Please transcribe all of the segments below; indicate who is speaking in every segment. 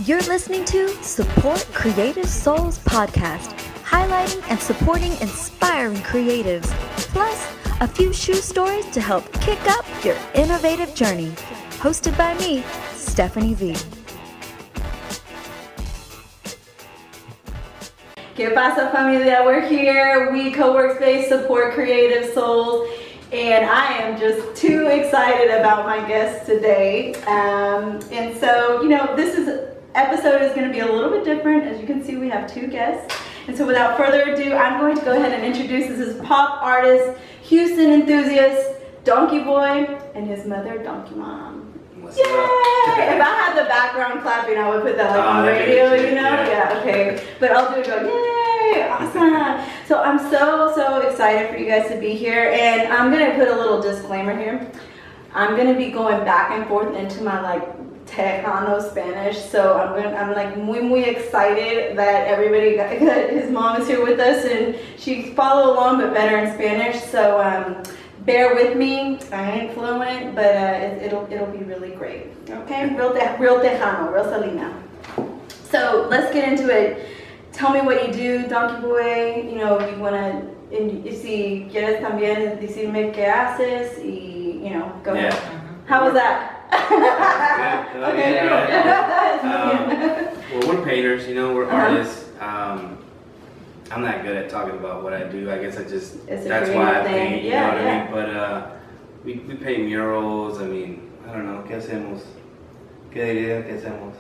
Speaker 1: You're listening to Support Creative Souls podcast, highlighting and supporting inspiring creatives, plus a few shoe stories to help kick up your innovative journey. Hosted by me, Stefani V.
Speaker 2: ¿Qué pasa, familia? We're here. We co-workspace support creative souls, and I am just too excited about my guest today. And so, this episode is going to be a little bit different. As you can see, we have two guests. And so, without further ado, I'm going to go ahead and introduce this is pop artist, Houston enthusiast, Donkeeboy, and his mother, Donkeemom. Yay! If I had the background clapping, I would put that on the radio, Yeah, okay. But I'll do it go, yay! Awesome! So I'm so excited for you guys to be here. And I'm going to put a little disclaimer here. I'm going to be going back and forth into my Tejano Spanish. So I'm muy excited that that his mom is here with us and she follow along, but better in Spanish. So bear with me. I ain't fluent, but it'll be really great. Okay, real Tejano, real Salina. So let's get into it. Tell me what you do, Donkeeboy. You wanna, si quieres también decirme qué haces, y go ahead. How was that?
Speaker 3: Okay, well, we're painters. We're artists. I'm not good at talking about what I do. I guess that's why I paint, you know what I mean? But we paint murals. I don't know, ¿qué hacemos? ¿Qué diría que hacemos?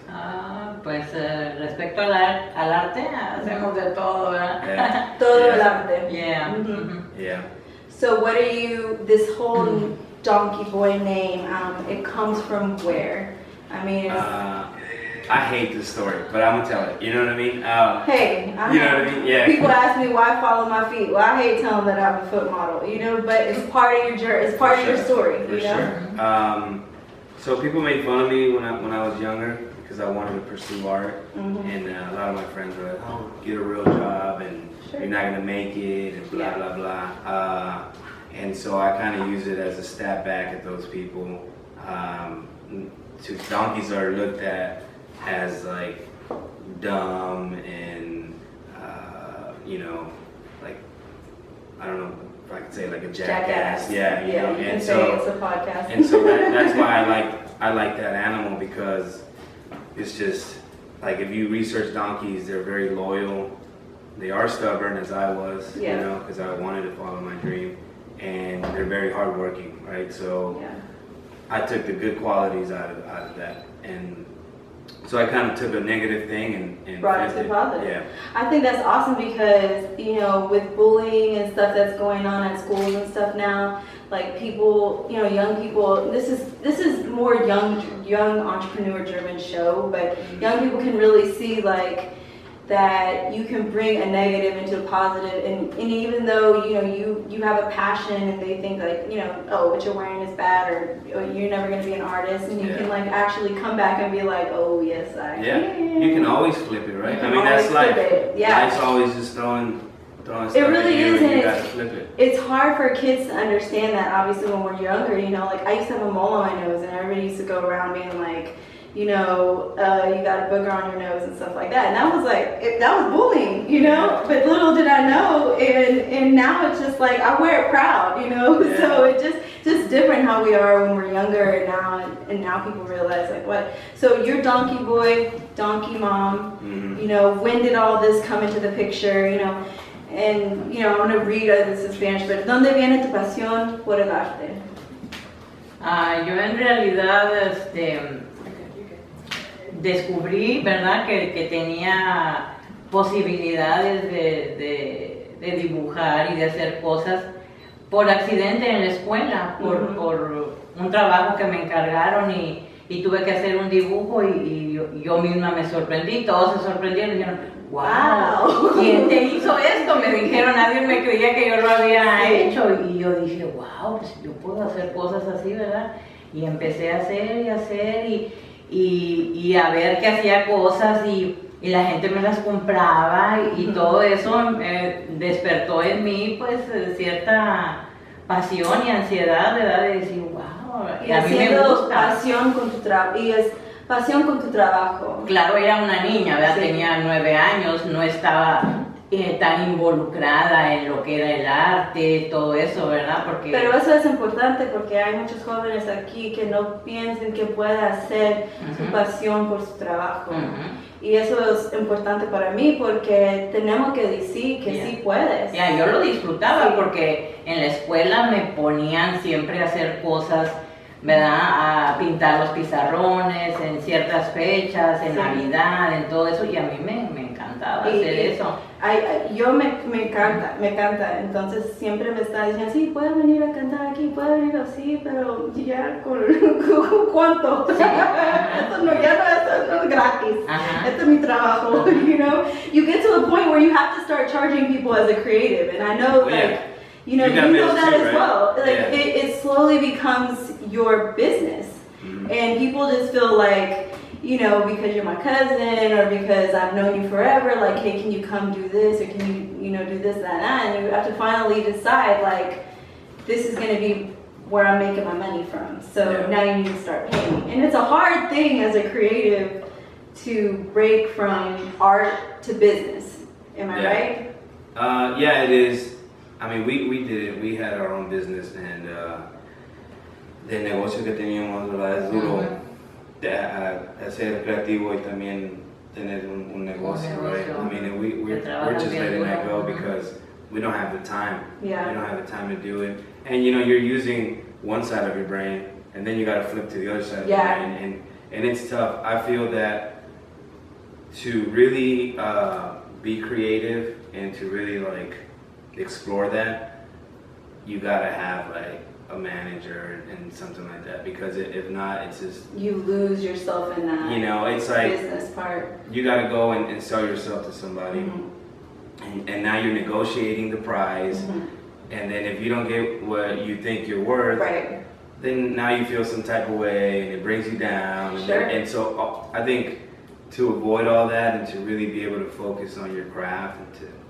Speaker 4: Pues respecto al arte, hacemos de todo, ¿verdad?
Speaker 3: Yeah.
Speaker 2: Todo el arte.
Speaker 4: Yeah.
Speaker 2: Mm-hmm.
Speaker 3: Yeah.
Speaker 2: So what are you, this whole Donkeeboy name, it comes from where?
Speaker 3: I hate this story, but I'm gonna tell it. You know what I mean?
Speaker 2: Hey,
Speaker 3: you know what I mean? Yeah.
Speaker 2: People ask me why follow my feet. Well, I hate telling them that I'm a foot model, but it's part of your journey. It's part of your story,
Speaker 3: For sure. So people made fun of me when I was younger because I wanted to pursue art, and a lot of my friends were like, "Oh, get a real job, and you're not gonna make it, and blah blah blah." And so I kind of use it as a stab back at those people. Donkeys are looked at as dumb and I don't know if I could say a jackass. Yeah,
Speaker 2: And so it's a podcast.
Speaker 3: And so that's why I like that animal, because it's just if you research donkeys, they're very loyal. They are stubborn, as I was, because I wanted to follow my dream, and they're very hardworking, right? So I took the good qualities out of that, and so I kind of took a negative thing and
Speaker 2: brought it to positive.
Speaker 3: Yeah.
Speaker 2: I think that's awesome because, with bullying and stuff that's going on at schools and stuff now, people, young people, this is more young entrepreneur driven show, but young people can really see that you can bring a negative into a positive, and even though you have a passion and they think oh, what you're wearing is bad, or you're never going to be an artist, and you can actually come back and be oh yes, I can.
Speaker 3: You can always flip it, right? That's life's always just throwing stuff
Speaker 2: it really
Speaker 3: at you,
Speaker 2: is,
Speaker 3: and you
Speaker 2: and
Speaker 3: got to flip it.
Speaker 2: It's hard for kids to understand that, obviously, when we're younger. I used to have a mole on my nose, and everybody used to go around being you got a booger on your nose and stuff like that. And that was that was bullying, But little did I know, and now it's just I wear it proud, So it's just different how we are when we're younger, and now people realize what. So you're Donkeeboy, Donkeemom. When did all this come into the picture, And I'm gonna read this in Spanish, but ¿dónde viene tu pasión por el arte?
Speaker 4: Yo en realidad descubrí, ¿verdad?, que tenía posibilidades de dibujar y de hacer cosas por accidente en la escuela, por un trabajo que me encargaron y tuve que hacer un dibujo y yo misma me sorprendí, todos se sorprendieron y dijeron, wow, ¿quién te hizo esto? Me dijeron, nadie me creía que yo lo había hecho, y yo dije, wow, pues yo puedo hacer cosas así, ¿verdad? Y empecé a hacer y a ver que hacía cosas y la gente me las compraba y todo eso despertó en mí pues cierta pasión y ansiedad, ¿verdad? De decir, wow,
Speaker 2: y a mí me gusta. Pasión con tu trabajo, y es pasión con tu trabajo.
Speaker 4: Claro, era una niña, ¿verdad?
Speaker 2: Sí.
Speaker 4: Tenía 9 años, no estaba tan involucrada en lo que era el arte, todo eso, ¿verdad? Porque...
Speaker 2: Pero eso es importante porque hay muchos jóvenes aquí que no piensan que puede hacer su pasión por su trabajo. Y eso es importante para mí porque tenemos que decir que sí puedes.
Speaker 4: Yo lo disfrutaba porque en la escuela me ponían siempre a hacer cosas, ¿verdad? A pintar los pizarrones en ciertas fechas, en Navidad, en todo eso, y a mí me encantaba hacer eso.
Speaker 2: Yo me encanta, entonces siempre me está diciendo, sí, puedes venir a cantar aquí, puedes venir así, pero ya con ¿cuánto?
Speaker 4: Sí.
Speaker 2: Esto no es gratis, esto es mi trabajo, you know? You get to a point where you have to start charging people as a creative, and I know you know that as well. Like it slowly becomes your business, and people just feel like, you know, because you're my cousin or because I've known you forever, like, hey, can you come do this or can you know, do this, that, and you have to finally decide, like, this is going to be where I'm making my money from. So now you need to start paying me. And it's a hard thing as a creative to break from art to business. Am I right?
Speaker 3: Yeah, it is. I mean, we did it. We had our own business, and del negocio que teníamos, ¿verdad? Es duro. Hacer creativo y también tener un negocio, right? I mean, we're just letting that go because we don't have the time.
Speaker 2: Yeah.
Speaker 3: We don't have the time to do it. And you know, you're using one side of your brain, and then you got to flip to the other side of your brain, and it's tough. I feel that to really be creative and to really like explore that, you gotta have like a manager and something like that, because if not, it's just
Speaker 2: you lose yourself in that.
Speaker 3: You know, it's like
Speaker 2: business part.
Speaker 3: You gotta go and sell yourself to somebody, and now you're negotiating the price, and then if you don't get what you think you're worth, then now you feel some type of way, and it brings you down. And so I think to avoid all that and to really be able to focus on your craft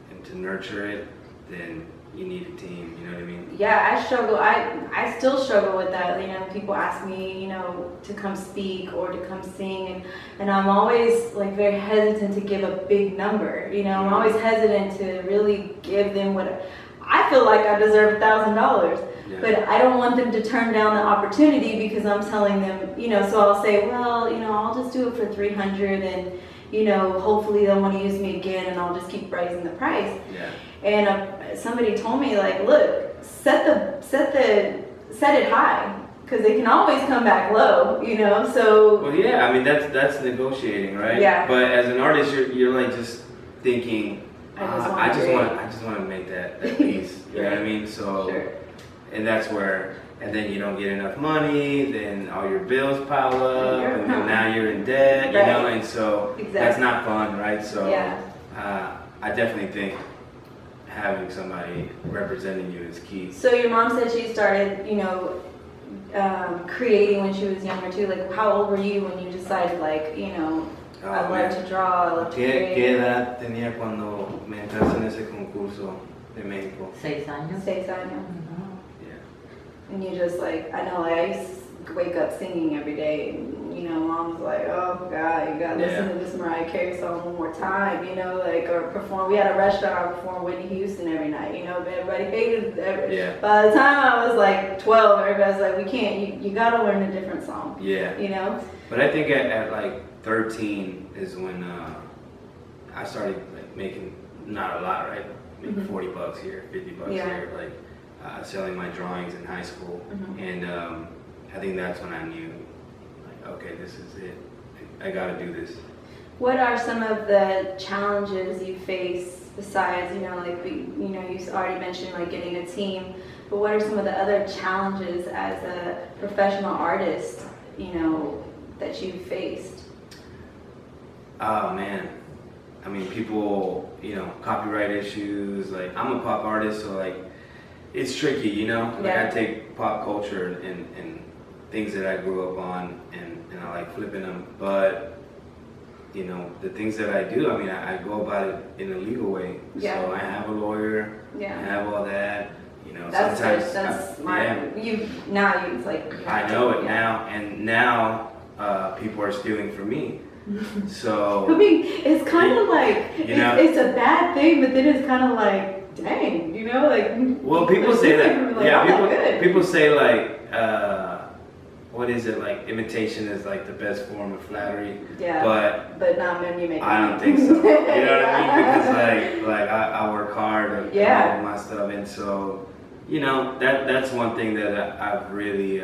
Speaker 3: and to nurture it, then you need a team, you know what I mean?
Speaker 2: Yeah, I struggle. I still struggle with that. You know, people ask me, you know, to come speak or to come sing, and I'm always like very hesitant to give a big number. You know, I'm always hesitant to really give them what I feel like I deserve $1,000. But I don't want them to turn down the opportunity because I'm telling them, you know, so I'll say, well, you know, I'll just do it for 300, and you know, hopefully they'll want to use me again, and I'll just keep raising the price. And somebody told me, like, look, set it high, because they can always come back low, you know. So
Speaker 3: well, yeah, I mean that's negotiating, right? Yeah. But as an artist, you're like just thinking, I just want to make that piece. You know what I mean? So, and that's where, and then you don't get enough money, then all your bills pile up, and then now you're in debt, you know, and so that's not fun, right? So I definitely think having somebody representing you is key.
Speaker 2: So your mom said she started, you know, creating when she was younger too. Like, how old were you when you decided, like, you know, I love to draw, I love to create?
Speaker 3: ¿Qué edad tenía cuando me entraste en ese concurso de México?
Speaker 4: 6 años.
Speaker 2: 6 años. And you just like, I know, like, I used to wake up singing every day, and, you know, mom was like, oh God, you gotta listen to this Mariah Carey song one more time, you know, like, or perform. We had a restaurant perform Whitney Houston every night, you know, but everybody hated it. By the time I was like 12, everybody was like, we can't, you gotta learn a different song. You know? But
Speaker 3: I think at like 13 is when I started like making, not a lot, right? Maybe $40 here, $50 here, like, selling my drawings in high school, and I think that's when I knew, like, okay, this is it. I got to do this.
Speaker 2: What are some of the challenges you face besides, you know, like, you know, you already mentioned like getting a team, but what are some of the other challenges as a professional artist, you know, that you've faced?
Speaker 3: Oh man, I mean, people, you know, copyright issues. Like, I'm a pop artist, so like, it's tricky, you know? Like, I take pop culture and things that I grew up on, and I like flipping them. But, you know, the things that I do, I mean, I go about it in a legal way. So I have a lawyer, I have all that, you know.
Speaker 2: That's smart. It's like...
Speaker 3: I know it now, and now people are stealing from me. So
Speaker 2: I mean, it's kind of like it's a bad thing, but then it's kind of like, dang, like.
Speaker 3: Well, people say that.
Speaker 2: Like,
Speaker 3: yeah, people say like, what is it, like imitation is like the best form of flattery.
Speaker 2: Yeah. But not when you make.
Speaker 3: I don't think so. You know what I mean? Because like I work hard at all my stuff, and so that's one thing that I've really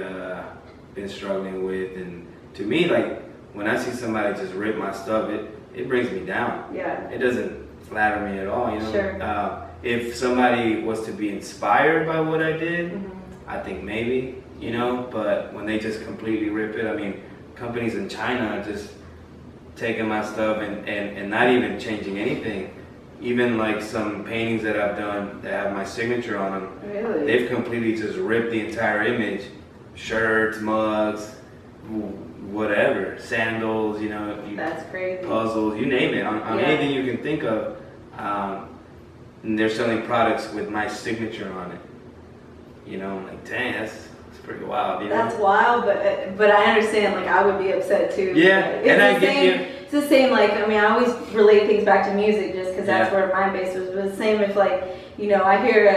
Speaker 3: been struggling with, and to me, like when I see somebody just rip my stuff, it brings me down.
Speaker 2: Yeah.
Speaker 3: It doesn't flatter me at all.
Speaker 2: Sure.
Speaker 3: If somebody was to be inspired by what I did,
Speaker 2: Mm-hmm.
Speaker 3: I think maybe, but when they just completely rip it, I mean, companies in China are just taking my stuff and not even changing anything. Even like some paintings that I've done that have my signature on them,
Speaker 2: Really?
Speaker 3: they've completely just ripped the entire image. Shirts, mugs, whatever, sandals,
Speaker 2: That's crazy.
Speaker 3: puzzles, you name it, on anything you can think of. And they're selling products with my signature on it. I'm like, dang, that's pretty wild.
Speaker 2: That's wild, but I understand. Like, I would be upset too.
Speaker 3: Yeah,
Speaker 2: and I get you. It's the same. Like, I mean, I always relate things back to music, just because that's where my base was. But the same if, like, I hear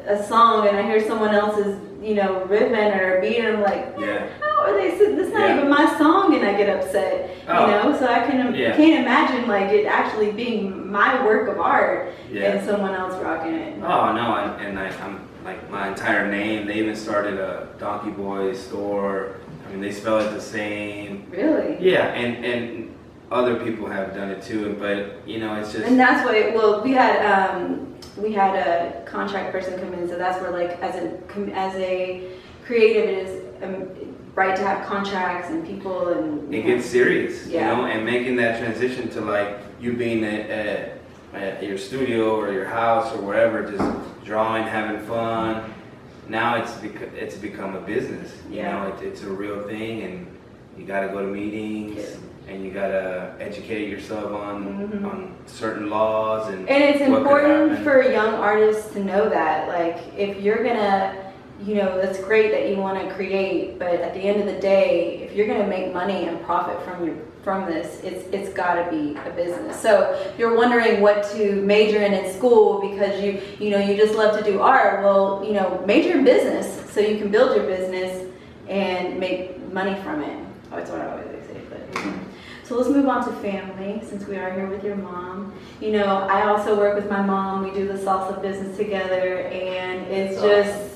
Speaker 2: a song and I hear someone else's, riffing or beat, and I'm like, how are they sitting? That's not even my song, and I get upset. So I can't imagine like it actually being my work of art and someone else rocking it.
Speaker 3: Oh no, and I'm like my entire name. They even started a Donkeeboy store. I mean, they spell it the same.
Speaker 2: Really?
Speaker 3: Yeah, and other people have done it too. But it's just.
Speaker 2: And that's why. Well, we had a contract person come in, so that's where like as a creative, it is right to have contracts and people and.
Speaker 3: It gets serious, and making that transition to like you being at your studio or your house or wherever, just drawing, having fun. Now it's become a business. It's a real thing, and you got to go to meetings, and you got to educate yourself on certain laws and.
Speaker 2: And it's important for young artists to know that, like, if you're gonna. That's great that you want to create, but at the end of the day, if you're going to make money and profit from this, it's got to be a business. So if you're wondering what to major in school because you just love to do art, well, major in business so you can build your business and make money from it. That's what I always say. But so let's move on to family, since we are here with your mom. I also work with my mom. We do the salsa business together, and it's just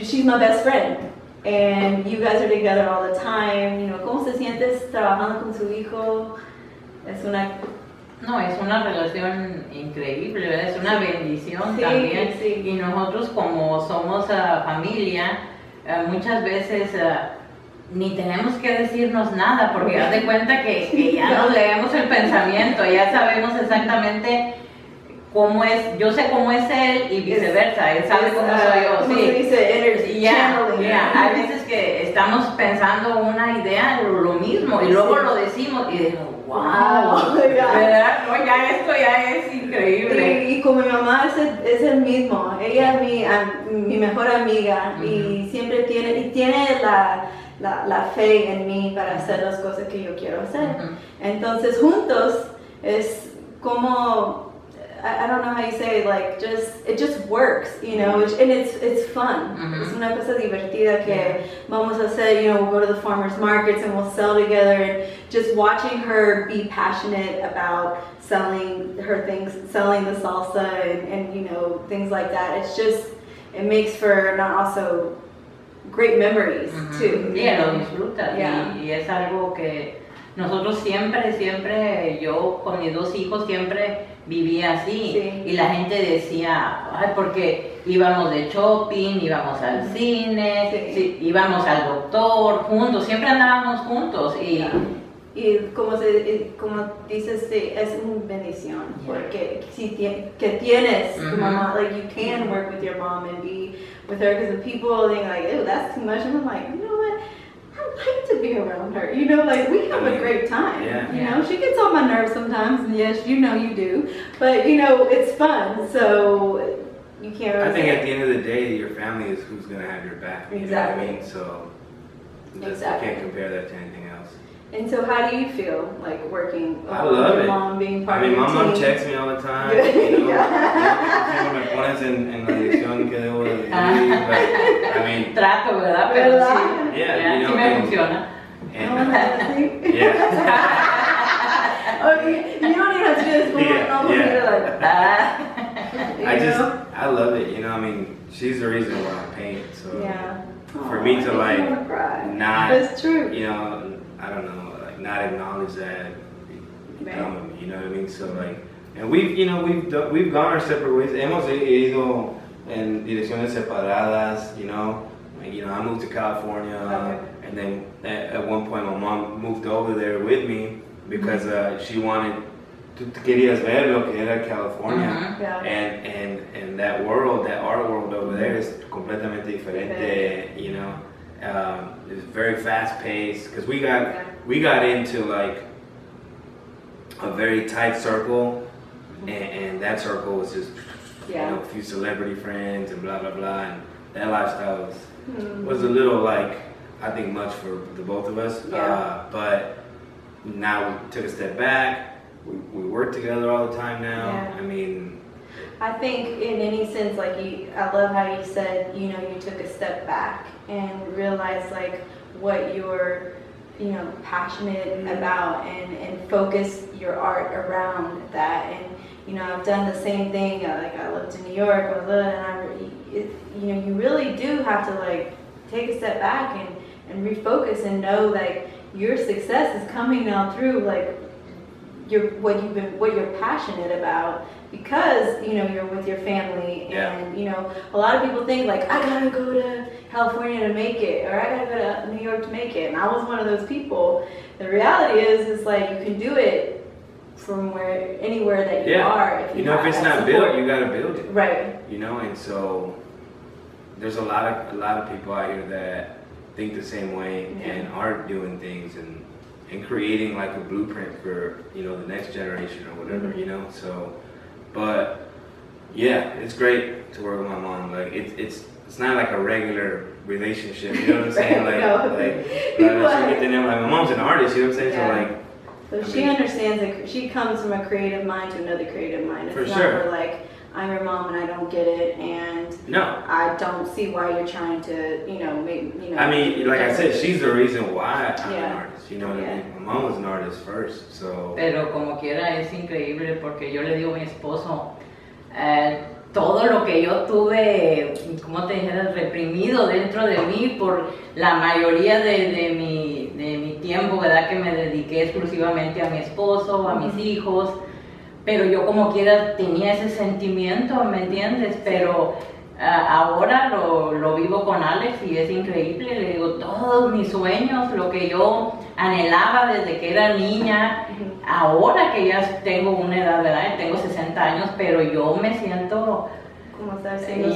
Speaker 2: she's my best friend, and you guys are together all the time. ¿Cómo se sientes trabajando con su hijo? Es una
Speaker 4: relación increíble, ¿verdad? Es una bendición también.
Speaker 2: Sí.
Speaker 4: Y nosotros como somos familia, muchas veces ni tenemos que decirnos nada, porque haz de cuenta que ya nos leemos el pensamiento, ya sabemos exactamente cómo es, yo sé cómo es él y viceversa, él sabe cómo soy yo.
Speaker 2: ¿Cómo se dice? Energy channeling.
Speaker 4: Hay veces que estamos pensando una idea, lo mismo, y luego lo decimos y digo, wow, ¿verdad? No, ya esto ya es increíble.
Speaker 2: Y como mi mamá es el mismo, ella es mi mejor amiga, y siempre tiene la fe en mí para hacer las cosas que yo quiero hacer. Entonces juntos es como, I don't know how you say, like, it just works, and it's fun. Es una cosa divertida que vamos a hacer, we'll go to the farmers markets and we'll sell together, and just watching her be passionate about selling her things, selling the salsa and things like that. It makes for not also great memories too.
Speaker 4: Lo disfruta y es algo que nosotros siempre, yo con mis dos hijos siempre vivía así, y la gente decía, ay, porque íbamos de shopping, íbamos al cine, íbamos al doctor juntos, siempre andábamos juntos y
Speaker 2: como dices, es una bendición, porque que tienes tu mamá, like you can work with your mom and be with her, because the people think like, ew, that's too much, and I'm like, you know what? I like to be around her, like we have a great time. She gets on my nerves sometimes, and yes, you do, but it's fun, so you can't really
Speaker 3: I think at the end of the day, your family is who's going to have your back.
Speaker 2: Exactly.
Speaker 3: Know what I mean? So
Speaker 2: Exactly.
Speaker 3: You can't compare that to anything else.
Speaker 2: And so how do you feel like working
Speaker 3: I
Speaker 2: with
Speaker 3: love
Speaker 2: your
Speaker 3: it.
Speaker 2: mom, being part
Speaker 3: I mean,
Speaker 2: of your
Speaker 3: my mom
Speaker 2: team?
Speaker 3: checks me all the time.
Speaker 2: Yeah.
Speaker 3: You know, siempre me pones en la dirección que debo de ir. I mean,
Speaker 4: Trato, ¿verdad? Pero
Speaker 2: ¿Verdad?
Speaker 4: sí,
Speaker 3: Yeah, you know,
Speaker 4: sí me
Speaker 3: and-
Speaker 4: funciona.
Speaker 3: and, yeah.
Speaker 2: Okay, you don't even have to do this for
Speaker 3: Yeah,
Speaker 2: no for me to like.
Speaker 3: I love it. You know, I mean, she's the reason why I paint. So
Speaker 2: Yeah.
Speaker 3: for me to like not,
Speaker 2: That's true.
Speaker 3: you know, I don't know, like not acknowledge that come with me. You know what I mean? So like, and we've gone our separate ways. Hemos ido en direcciones separadas. You know, like, I moved to California, and then at one point my mom moved over there with me because she wanted. Tú querías ver lo que era California,
Speaker 2: Yeah.
Speaker 3: and that world, that art world over there is completamente diferente. You know, it's very fast paced because we got into like a very tight circle, and that circle was just a few celebrity friends and blah blah blah, and that lifestyle was a little like I think much for the both of us.
Speaker 2: Yeah.
Speaker 3: But now we took a step back. We work together all the time now.
Speaker 2: Yeah.
Speaker 3: I mean,
Speaker 2: I think in any sense, like I love how you said, you took a step back and realized like what you're, passionate about and focus your art around that. And, I've done the same thing. Like I lived in New York, and you really do have to like take a step back and refocus and know like your success is coming now through like what you're passionate about because you're with your family and a lot of people think like I gotta go to California to make it or I gotta go to New York to make it, and I was one of those people. The reality is like you can do it from anywhere that you are. If
Speaker 3: if it's not built, you gotta build it.
Speaker 2: Right.
Speaker 3: And so there's a lot of people out here that think the same way and are doing things and creating like a blueprint for the next generation or whatever. So but it's great to work with my mom. Like it's not like a regular relationship, you know what I'm saying? Like my mom's an artist, you know what I'm saying?
Speaker 2: So she understands that she comes from a creative mind to another creative mind. It's
Speaker 3: for
Speaker 2: not
Speaker 3: sure.
Speaker 2: her like I'm your mom and I don't get it, and I don't see why you're trying to, make.
Speaker 3: I mean, like I said, she's the reason why I'm an artist. You know what I mean? My mom was an artist first, so.
Speaker 4: Pero como quiera es increíble porque yo le digo a mi esposo, todo lo que yo tuve, como te dijera, reprimido dentro de mí por la mayoría de mi tiempo, ¿verdad? Que me dediqué exclusivamente a mi esposo, a mis hijos. Pero yo como quiera tenía ese sentimiento, ¿me entiendes? Pero ahora lo vivo con Alex y es increíble. Le digo, todos mis sueños, lo que yo anhelaba desde que era niña, ahora que ya tengo una edad, ¿verdad? Tengo 60 años, pero yo me siento...
Speaker 2: ¿Cómo estás haciendo?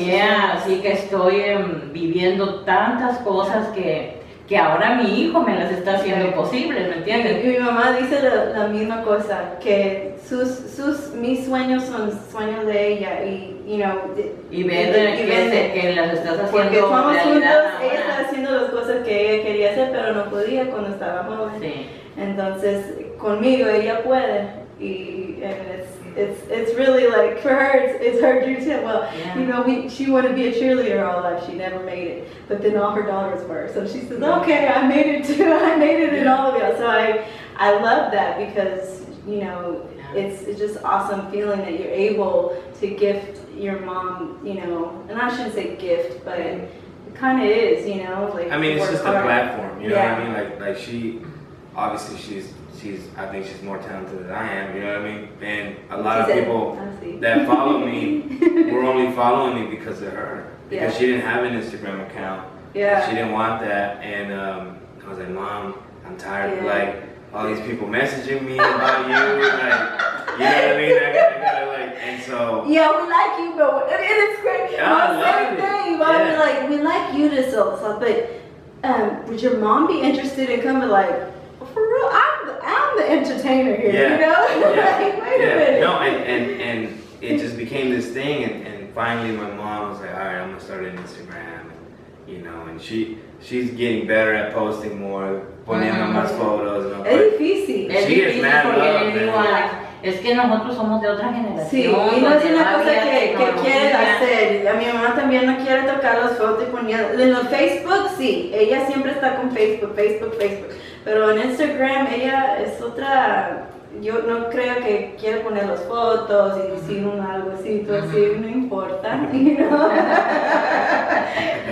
Speaker 4: Así que estoy viviendo tantas cosas que ahora mi hijo me las está haciendo posibles, ¿me entiendes?
Speaker 2: Mi mamá dice la misma cosa, que mis sueños son sueños de ella y
Speaker 4: ver que las estás haciendo
Speaker 2: porque somos
Speaker 4: realidad
Speaker 2: juntos,
Speaker 4: ahora.
Speaker 2: ella está haciendo las cosas que ella quería hacer pero no podía cuando estaba joven.
Speaker 4: Sí.
Speaker 2: Entonces conmigo ella puede y it's really like for her it's her dream too. Well, she wanted to be a cheerleader all life. She never made it, but then all her daughters were. So she says, "Okay, I made it too. I made it in all of it." So I love that because it's just awesome feeling that you're able to gift your mom. And I shouldn't say gift, but it kind of is. Like
Speaker 3: I mean, it's just a platform. You know what I mean? Like she, obviously she's. I think she's more talented than I am, you know what I mean? And a lot of people that follow me were only following me because of her. Because she didn't have an Instagram account. Yeah. She didn't want that. And I was like, Mom, I'm tired of like all these people messaging me about you. Like, you know what I mean? I gotta like, and so.
Speaker 2: Yeah, we like you, but it's great. Same thing. But like, we like you to so, but would your mom be interested in coming like, for real, I'm the entertainer here, like, wait a minute.
Speaker 3: No, and it just became this thing, and finally my mom was like, all right, I'm gonna start an Instagram, and she she's getting better at posting more, poniendo más fotos. ¿No?
Speaker 2: Es difícil.
Speaker 4: Es
Speaker 3: She gets
Speaker 4: difícil
Speaker 3: mad
Speaker 4: porque
Speaker 3: love,
Speaker 4: le digo,
Speaker 3: man.
Speaker 4: Alex, es que nosotros somos de otra generación.
Speaker 2: Sí, y no es
Speaker 4: donde
Speaker 2: una cosa
Speaker 4: había
Speaker 2: que quieres
Speaker 4: tecnología.
Speaker 2: hacer. A mi mamá también no quiere tocar las fotos y poner. En los Facebook, sí, ella siempre está con Facebook. Pero en Instagram, ella es otra. Yo no creo que quiere poner las fotos y decir algo así, así, no importa,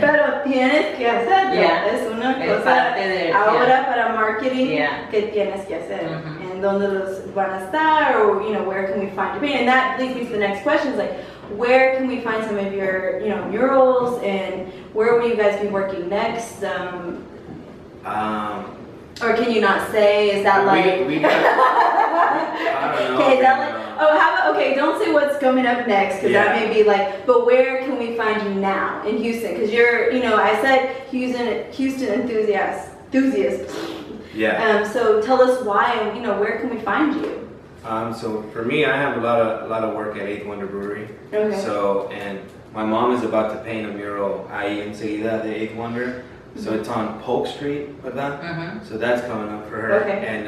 Speaker 2: Pero tienes que hacerlo.
Speaker 4: Yeah.
Speaker 2: Es una
Speaker 4: Es
Speaker 2: cosa
Speaker 4: parte de-
Speaker 2: ahora para marketing
Speaker 4: Yeah.
Speaker 2: que tienes que hacer. And dónde los van a estar, or where can we find your painting? And that leads me to the next question: is like, where can we find some of your murals, and where will you guys be working next? Or can you not say? Is that like?
Speaker 3: We got, I don't know.
Speaker 2: Okay, is that like? Oh, how about? Okay, don't say what's coming up next, because that may be like. But where can we find you now in Houston? Because you're, I said Houston enthusiast.
Speaker 3: Yeah.
Speaker 2: So tell us why, and where can we find you?
Speaker 3: So for me, I have a lot of work at 8th Wonder Brewery.
Speaker 2: Okay.
Speaker 3: So, and my mom is about to paint a mural ahí enseguida de 8th Wonder. So it's on Polk Street, ¿verdad? So that's coming up for her.
Speaker 2: Okay.
Speaker 3: And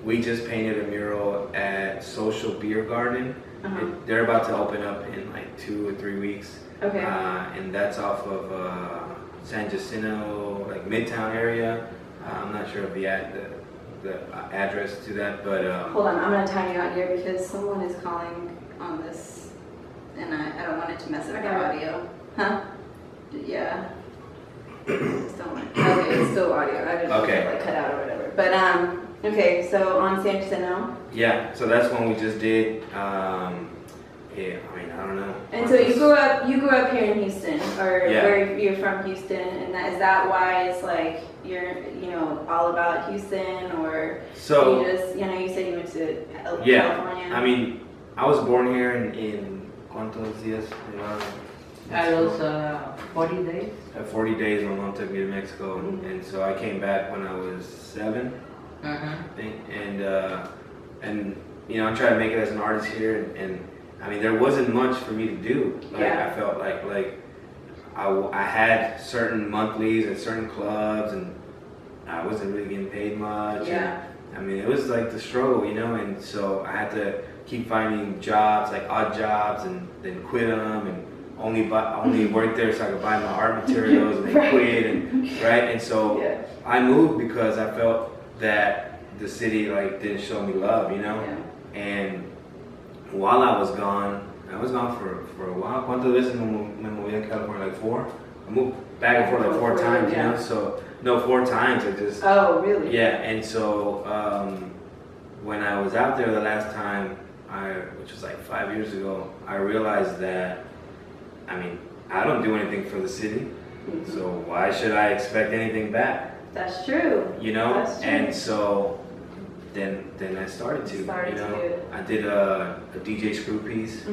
Speaker 3: we just painted a mural at Social Beer Garden. They're about to open up in like 2 or 3 weeks.
Speaker 2: Okay.
Speaker 3: And that's off of San Jacinto, like Midtown area. I'm not sure of the address to that, but
Speaker 2: Hold on, I'm gonna time you out here because someone is calling on this, and I don't want it to mess up the audio. Huh? Yeah. Just don't want it. Okay, it's still audio. I didn't know if it like cut out or whatever. But okay, so on San Jacinto.
Speaker 3: Yeah, so that's one we just did. Yeah, I mean, I don't know.
Speaker 2: And so you grew up here in Houston, or
Speaker 3: Yeah.
Speaker 2: where you're from Houston, and is that why it's like you're all about Houston, or
Speaker 3: So
Speaker 2: you just you said you went to
Speaker 3: yeah,
Speaker 2: California?
Speaker 3: I mean, I was born here in ¿cuántos días?
Speaker 4: A los 40 days.
Speaker 3: 40 days my mom took me to Mexico, and so I came back when I was 7, I think, and I tried to make it as an artist here, and I mean there wasn't much for me to do. Like I felt like I had certain monthlies at certain clubs, and I wasn't really getting paid much.
Speaker 2: Yeah.
Speaker 3: And, I mean, it was like the struggle, and so I had to keep finding jobs, like odd jobs, and then quit them, and only work there so I could buy my art materials, and then quit, and so I moved because I felt that the city didn't show me love, and while I was gone for a while. ¿Cuántas veces me moví a California? Like 4? I moved back and forth like 4 times, so no, 4 times. I just.
Speaker 2: Oh, really?
Speaker 3: Yeah, and so when I was out there the last time, which was like 5 years ago, I realized that, I mean, I don't do anything for the city, so why should I expect anything back?
Speaker 2: That's true. That's true.
Speaker 3: And so then I started to, I did a DJ Screw piece,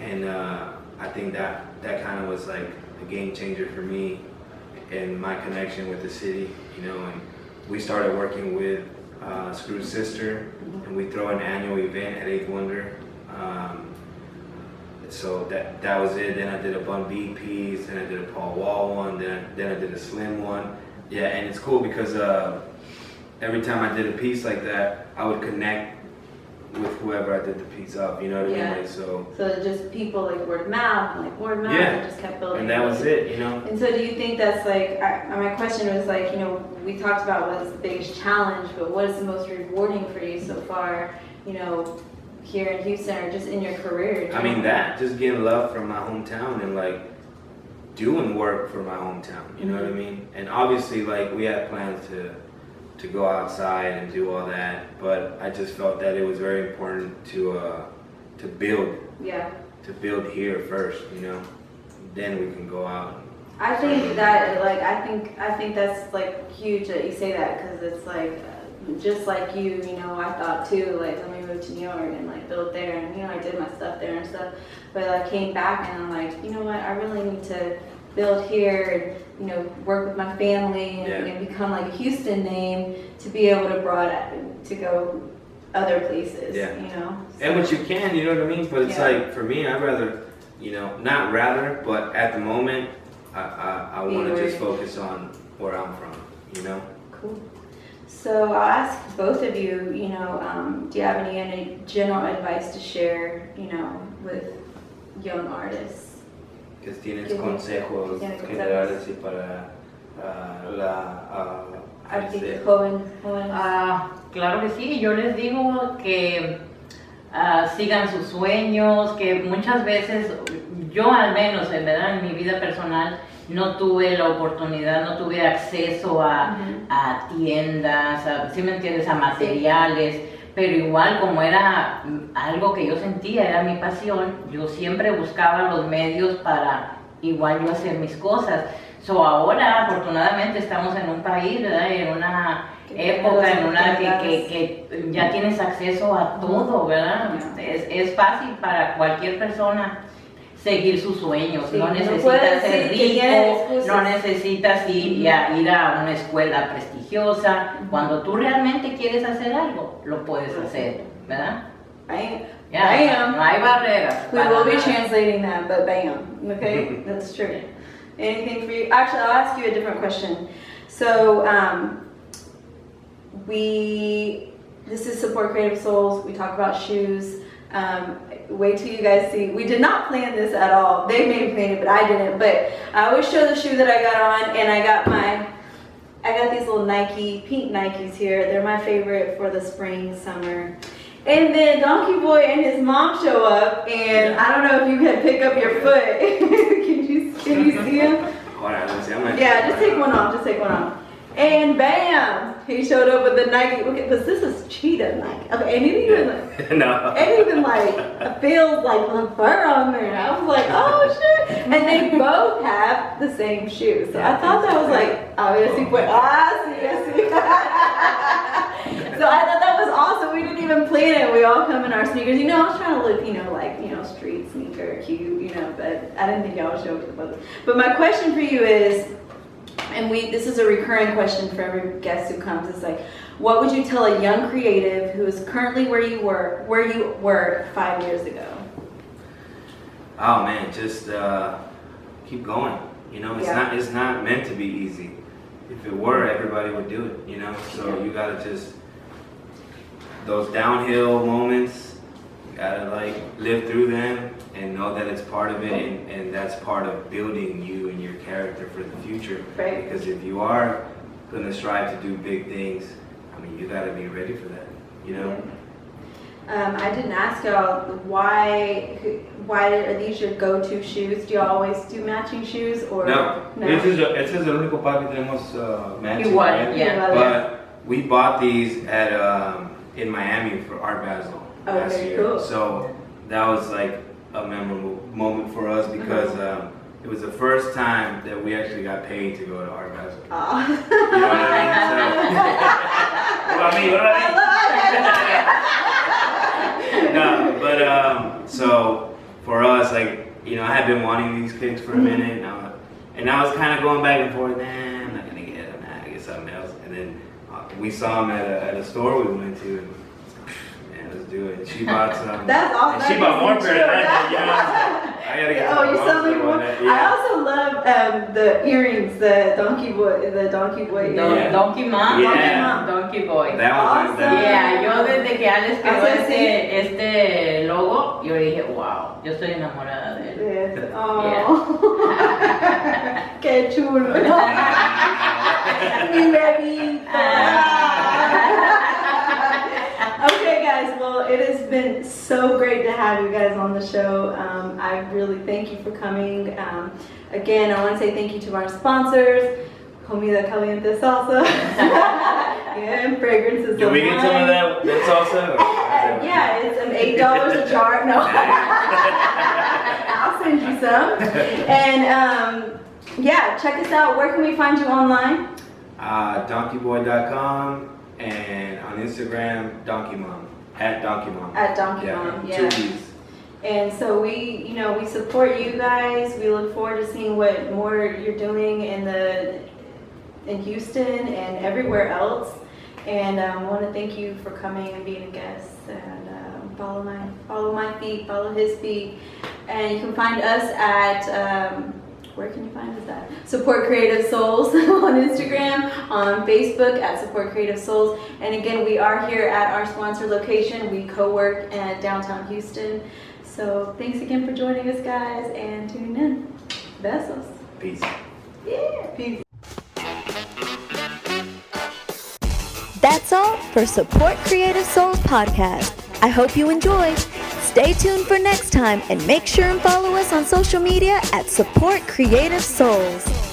Speaker 3: and I think that kind of was like a game changer for me and my connection with the city, and we started working with Screw's sister, and we throw an annual event at 8th Wonder. So that was it. Then I did a Bun B piece, then I did a Paul Wall one, then I did a Slim one. Yeah, and it's cool because every time I did a piece like that, I would connect with whoever I did the piece of, you know what I mean? Like, so
Speaker 2: just people word of mouth, and just kept building.
Speaker 3: And that was it,
Speaker 2: And so do you think that's my question was we talked about what's the biggest challenge, but what is the most rewarding for you so far, here in Houston or just in your career?
Speaker 3: I mean, just getting love from my hometown and doing work for my hometown, you know what I mean? And obviously we had plans to go outside and do all that, but I just felt that it was very important to build. Yeah. To build here first, then we can go out.
Speaker 2: I think that I think that's huge that you say that, because it's just like you, I thought too, let me move to New York and build there, and I did my stuff there and stuff, but I came back and I'm like, you know what, I really need to build here and work with my family and become a Houston name to be able to go other places. So.
Speaker 3: And what you can, you know what I mean? But it's for me, I'd rather, not rather, but at the moment I want to just focus on where I'm from, you know?
Speaker 2: Cool. So I'll ask both of you, do you have any general advice to share, with young artists?
Speaker 3: Que tienes consejos generales y para la
Speaker 2: Artista joven.
Speaker 4: Claro que sí, yo les digo que sigan sus sueños, que muchas veces, yo al menos en mi vida personal, no tuve la oportunidad, no tuve acceso a tiendas, ¿sí me entiendes? A materiales, pero igual como era algo que yo sentía, era mi pasión, yo siempre buscaba los medios para igual yo hacer mis cosas. Ahora, afortunadamente, estamos en un país, ¿verdad? En una época, en una que ya tienes acceso a todo, ¿verdad? Es fácil para cualquier persona seguir sus sueños, no necesitas ser rico, no necesitas ir a una escuela prestigiosa. Cuando tú realmente quieres hacer algo, lo puedes hacer, ¿verdad?
Speaker 2: Bam.
Speaker 4: No hay barreras.
Speaker 2: We will be translating that, but bam. Okay, that's true. Anything for you? Actually, I'll ask you a different question. So, this is Support Creative Souls. We talk about shoes. Wait till you guys see. We did not plan this at all. They may have planned it, but I didn't. But I always show the shoe that I got on, and I got these little pink Nikes here. They're my favorite for the spring, summer. And then Donkeeboy and his mom show up, and I don't know if you can pick up your foot. Can you see him? Yeah, just take one off. And bam! He showed up with the Nike. Okay, because this is cheetah Nike. Okay, and it even feels like the fur on there. I was like, oh shit! And they both have the same shoe. So I thought that was So I thought that was awesome. We didn't even plan it. We all come in our sneakers. I was trying to look, street sneaker, cute, but I didn't think y'all would show up with both. But my question for you is, and this is a recurring question for every guest who comes, it's like, what would you tell a young creative who is currently where you were 5 years ago?
Speaker 3: Oh man, just keep going. It's not meant to be easy. If it were, everybody would do it, So you gotta just, those downhill moments, you gotta live through them and know that it's part of it, and that's part of building you and your character for the future.
Speaker 2: Right.
Speaker 3: Because if you are gonna strive to do big things, you gotta be ready for that,
Speaker 2: I didn't ask y'all why are these your go-to shoes? Do y'all always do matching shoes or
Speaker 3: no? Este es el único par que tenemos matching.
Speaker 4: Igual, yeah.
Speaker 3: But we bought these at in Miami for Art Basel last year.
Speaker 2: Cool.
Speaker 3: So that was a memorable moment for us because it was the first time that we actually got paid to go to Art Basel. You know what I mean? No, but so for us, I had been wanting these kicks for a minute, and I was kind of going back and forth. I'm not gonna get them. I get something else. And then we saw them at a store we went to. And, man, let's do it. She bought some.
Speaker 2: That's awesome.
Speaker 3: And she bought more pair of that. I gotta get some.
Speaker 2: You sell me more. Yeah. I also love the earrings, the Donkeeboy.
Speaker 4: Donkeemom,
Speaker 3: yeah.
Speaker 4: Donkeeboy.
Speaker 3: That was
Speaker 2: awesome.
Speaker 4: Yeah, yo desde que Alex creó este logo, yo dije, wow, yo estoy enamorada de él.
Speaker 2: Yes. Oh. Yeah. Qué chulo. Mi bebito. Okay, guys, well, it has been so great to have you guys on the show. I really thank you for coming. Again, I want to say thank you to our sponsors, Comida Caliente Salsa, and Fragrances.
Speaker 3: Can we get some of that salsa?
Speaker 2: Yeah, it's $8 a jar. No, I'll send you some. And yeah, check us out. Where can we find you online?
Speaker 3: Donkeeboy.com. And on Instagram, Donkeemom, at Donkeemom.
Speaker 2: At Donkeemom, yeah.
Speaker 3: 2 E's.
Speaker 2: And so we support you guys. We look forward to seeing what more you're doing in Houston and everywhere else. And I want to thank you for coming and being a guest. And follow my feet, follow his feet. And you can find us at where can you find us at? Support Creative Souls on Instagram, on Facebook at Support Creative Souls. And again, we are here at our sponsor location. We co-work at downtown Houston. So thanks again for joining us, guys, and tuning in. Besos.
Speaker 3: Peace.
Speaker 2: Yeah, peace.
Speaker 1: That's all for Support Creative Souls podcast. I hope you enjoyed. Stay tuned for next time and make sure and follow us on social media at Support Creative Souls.